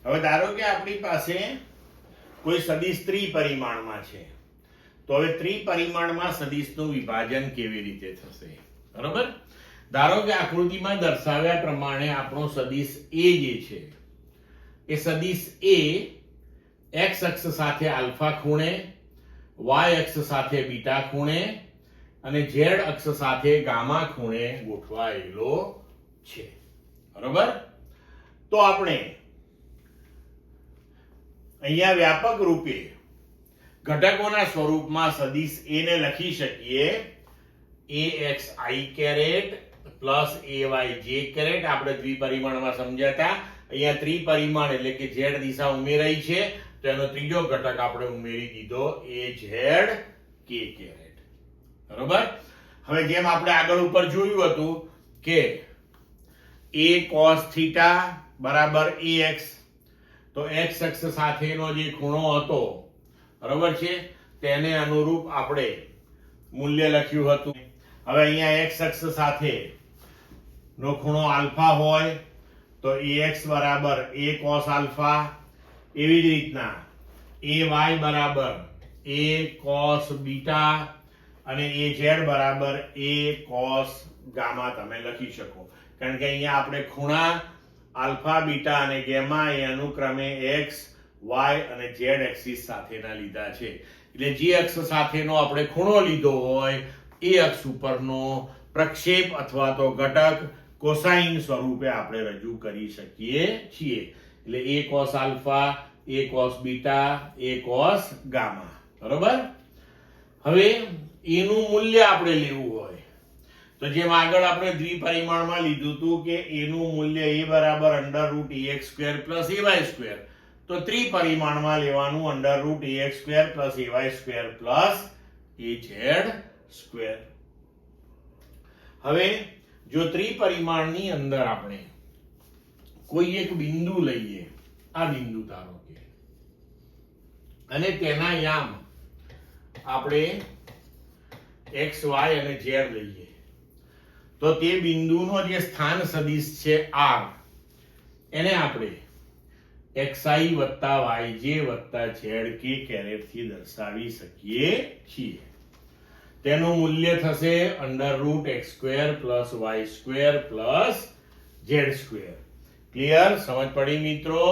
હવે ધારો કે આપણી પાસે કોઈ સદિશ ત્રિપરિમાણમાં છે, તો હવે ત્રિપરિમાણમાં સદિશનું વિભાજન કેવી રીતે થશે? બરોબર. ધારો કે આકૃતિમાં દર્શાવ્યા પ્રમાણે આપણો સદિશ a જે છે એ સદિશ a x અક્ષ સાથે આલ્ફા ખૂણે, y અક્ષ સાથે બીટા ખૂણે અને z અક્ષ સાથે ગામા ખૂણે ગોઠવાયેલો છે. બરોબર. તો આપણે અહીંયા વ્યાપક રૂપે ઘટકોના સ્વરૂપમાં સદિશ a ને લખી શકીએ axi પ્લસ ayj. આપણે દ્વિપરિમાણમાં સમજ્યા હતા. અહીંયા ત્રિપરિમાણ એટલે કે z દિશા ઉમેરાઈ છે, તો એનો ત્રીજો ઘટક આપણે ઉમેરી દીધો azk. બરોબર. હવે જેમ આપણે આગળ ઉપર જોયું હતું કે a cos θ બરાબર ax, તો x અક્ષ સાથેનો જે ખૂણો હતો, બરોબર છે, તેને અનુરૂપ આપણે મૂલ્ય લખ્યું હતું. હવે અહીંયા x અક્ષ સાથે નો ખૂણો આલ્ફા હોય તો ax બરાબર a cos આલ્ફા, એવી જ રીતના ay બરાબર a cos બીટા અને az બરાબર a cos ગામા તમે લખી શકો. કારણ કે અહીંયા આપણે ખૂણા આલ્ફા, બીટા અને ગેમા એ અનુક્રમે x, y અને z એક્સિસ સાથેના લીધા છે. એટલે જે અક્ષ સાથેનો આપણે ખૂણો લીધો હોય એ અક્ષ ઉપરનો પ્રક્ષેપ અથવા તો ઘટક કોસાઇન સ્વરૂપે આપણે રજૂ કરી શકીએ છીએ. એટલે a cos alpha, a cos beta, a cos gamma. બરોબર. હવે એનું મૂલ્ય આપણે લેવું હોય તો જેમ આગળ આપણે દ્વિપરિમાણમાં લીધું હતું કે એનું મૂલ્ય a બરાબર √ax² + ay², તો ત્રિપરિમાણમાં લેવાનું √ax² + ay² + az². હવે જો ત્રિપરિમાણની અંદર આપણે કોઈ એક બિંદુ લઈએ, આ બિંદુ ધારો કે, અને તેના યામ આપણે x, y અને z લઈએ, તો તે બિંદુનો જે સ્થાન સદિશ છે r, એને આપણે xi + yj + zk થી દર્શાવી શકીએ છીએ. તેનું મૂલ્ય થશે √x² + y² + z². ક્લિયર? સમજ પડી મિત્રો?